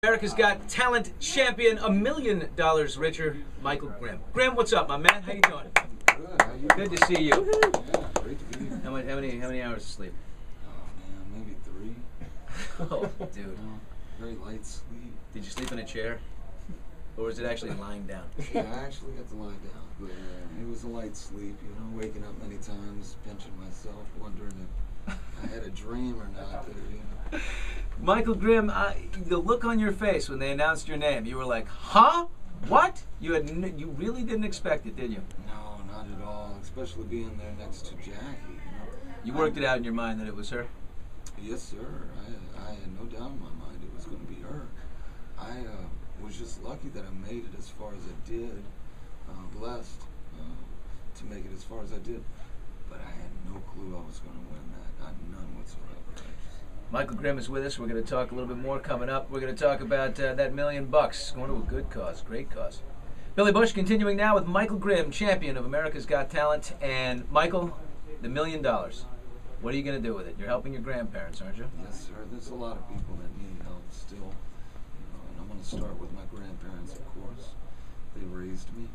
America's Got Talent champion, $1 million richer, Michael Grimm. Grimm, what's up, my man? How you doing? Good. How you? Good to see you. Yeah, great to be here. How many hours of sleep? Oh man, maybe 3. Oh, dude. Very light sleep. Did you sleep in a chair, or was it actually lying down? Yeah, I actually got to lie down, but it was a light sleep. You know, waking up many times, pinching myself, wondering if I had a dream or not. You know. Michael Grimm, the look on your face when they announced your name, you were like, huh? What? You really didn't expect it, did you? No, not at all. Especially being there next to Jackie. You know. You worked it out in your mind that it was her? Yes, sir. I had no doubt in my mind it was going to be her. I was just lucky that I made it as far as I did. Blessed to make it as far as I did. But I had no clue I was going to win that. None whatsoever. Michael Grimm is with us. We're going to talk a little bit more coming up. We're going to talk about that $1 million going to a good cause, great cause. Billy Bush continuing now with Michael Grimm, champion of America's Got Talent. And Michael, the $1 million. What are you going to do with it? You're helping your grandparents, aren't you? Yes, sir. There's a lot of people that need help still. And I'm going to start with my grandparents, of course. They raised me.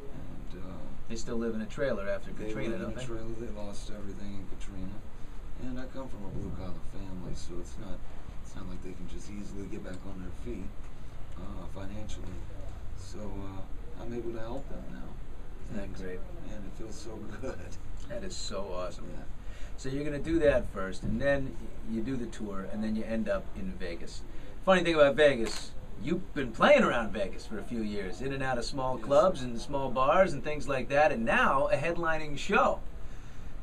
And they still live in a trailer after Katrina, don't they? They live in a trailer. They lost everything in Katrina. And I come from a blue-collar family, so it's not like they can just easily get back on their feet financially. So I'm able to help them now. Isn't that great? And it feels so good. That is so awesome. Yeah. So you're going to do that first, and then you do the tour, and then you end up in Vegas. Funny thing about Vegas, you've been playing around Vegas for a few years, in and out of small clubs and small bars and things like that, and now a headlining show.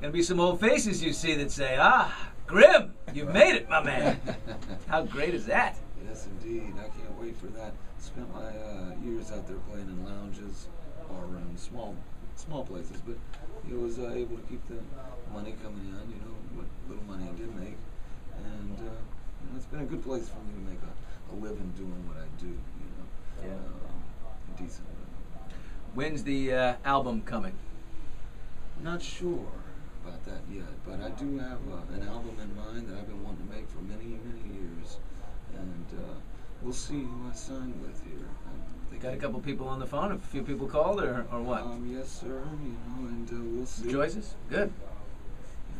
Going to be some old faces you see that say, Grimm, you've made it, my man. How great is that? Yes, indeed. I can't wait for that. Spent my years out there playing in lounges, bar rooms, small places, but I was able to keep the money coming in, you know, what little money I did make. And you know, it's been a good place for me to make a living doing what I do, you know. Yeah. Decent living. When's the album coming? Not sure about that yet, but I do have an album in mind that I've been wanting to make for many, many years, and we'll see who I sign with here. Got a couple people on the phone, a few people called, or what? Yes, sir, you know, and we'll see. Choices? Good.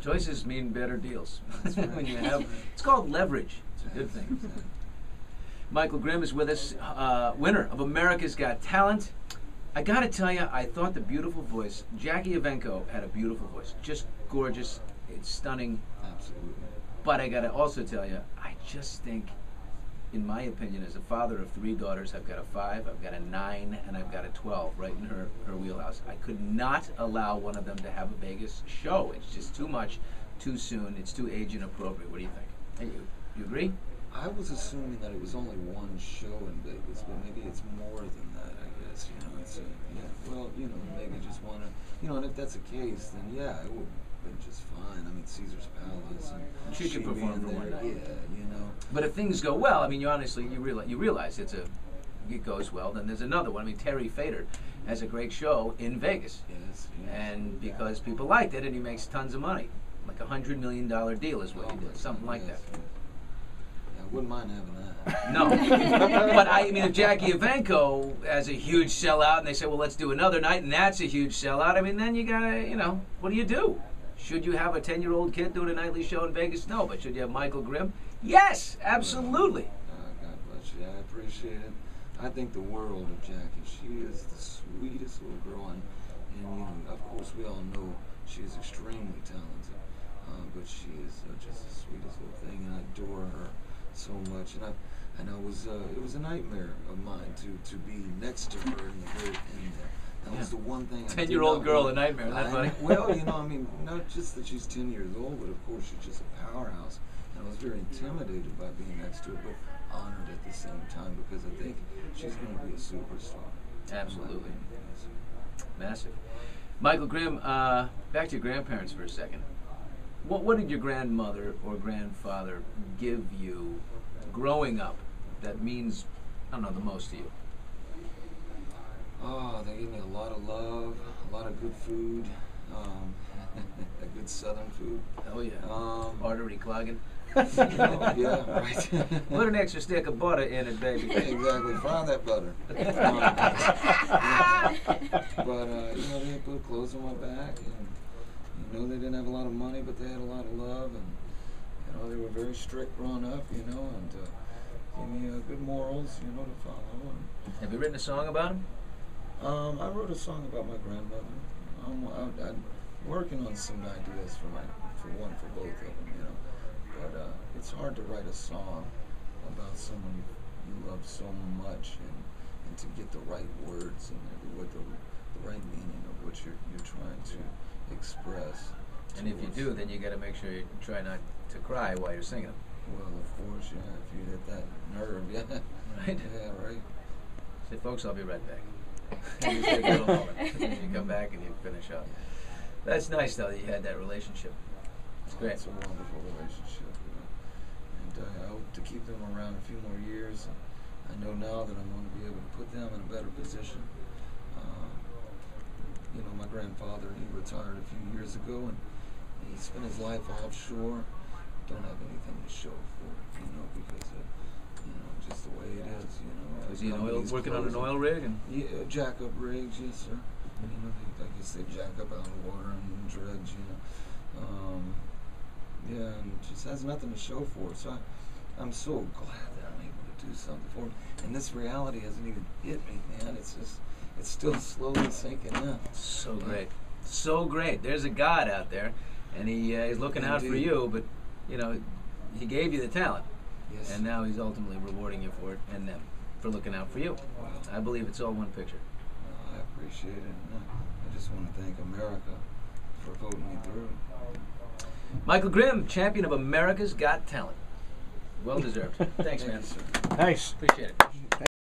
Choices mean better deals. That's right. When you have, it's called leverage. It's a good thing. Exactly. Michael Grimm is with us, winner of America's Got Talent. I gotta tell you, I thought the beautiful voice, Jackie Evenko had a beautiful voice, just gorgeous, it's stunning. Absolutely. But I gotta also tell you, I just think, in my opinion, as a father of 3 daughters, I've got a 5, I've got a 9, and I've got a 12 right in her wheelhouse. I could not allow one of them to have a Vegas show. It's just too much, too soon, it's too age inappropriate. What do you think? Hey, you agree? I was assuming that it was only one show in Vegas, but maybe it's more than that, I guess. You know, it's well, you know, maybe just want to, you know, and if that's the case, then yeah, it would have been just fine. I mean, Caesar's Palace, and She could perform for one night. Yeah, you know. But if things go well, I mean, you honestly, you realize it goes well, then there's another one. I mean, Terry Fader has a great show in Vegas. Yes. And because people liked it, and he makes tons of money. Like $100 million deal is what he did, something like that. Yeah. I wouldn't mind having that. No. But I mean, if Jackie Evenko has a huge sellout and they say, well, let's do another night, and that's a huge sellout, I mean, then you gotta, you know, what do you do? Should you have a 10-year-old kid doing a nightly show in Vegas? No. But should you have Michael Grimm? Yes, absolutely. God bless you. I appreciate it. I think the world of Jackie. She is the sweetest little girl, and you know, of course, we all know she is extremely talented. But she is just the sweetest little thing, and I adore her so much. And I was it was a nightmare of mine to be next to her in the very end there. That was the one thing. 10-year-old girl, a nightmare. That's funny. Well, you know, I mean, not just that she's 10 years old, but of course she's just a powerhouse. And I was very intimidated by being next to her, but honored at the same time because I think she's going to be a superstar. Absolutely. Massive. Michael Grimm, back to your grandparents for a second. What did your grandmother or grandfather give you growing up that means, I don't know, the most to you? Oh, they gave me a lot of love, a lot of good food, a good Southern food. Oh yeah, artery clogging. Yeah, right. Put an extra stick of butter in it, baby. Exactly. Fry that butter. But you know, they put clothes on my back, and you know, they didn't have a lot of money, but they had a lot of love, and you know, they were very strict growing up, you know, and gave me good morals, you know, to follow. And, Have you written a song about him? I wrote a song about my grandmother. I'm working on some ideas for both of them, you know. But it's hard to write a song about someone you love so much, and to get the right words and with the right meaning of what you're trying to express. And if you do, then you got to make sure you try not to cry while you're singing them. Well, of course, yeah. If you hit that nerve, yeah. Right? Yeah, right. Say, folks, I'll be right back. You take a little moment. You come back and you finish up. That's nice, though, that you had that relationship. It's great. It's a wonderful relationship, you know. And I hope to keep them around a few more years. I know now that I'm going to be able to put them in a better position. You know, my grandfather, he retired a few years ago, and he spent his life offshore. Don't have anything to show for it, you know, because of, you know, just the way it is, you know. Was he working on an oil rig? And Yeah, jack-up rigs, yes, sir. You know, I guess they jack up out of the water and dredge, you know. Yeah, and just has nothing to show for it. So I'm so glad that I'm able to do something for him. And this reality hasn't even hit me, man. It's still slowly sinking in. so great. So great. There's a God out there, and he's looking out for you, but, you know, he gave you the talent. Yes. And now he's ultimately rewarding you for it and them for looking out for you. Wow. I believe it's all one picture. I appreciate it. I just want to thank America for voting me through. Michael Grimm, champion of America's Got Talent. Well deserved. Thanks, Thank man. you, sir. Nice. Appreciate it.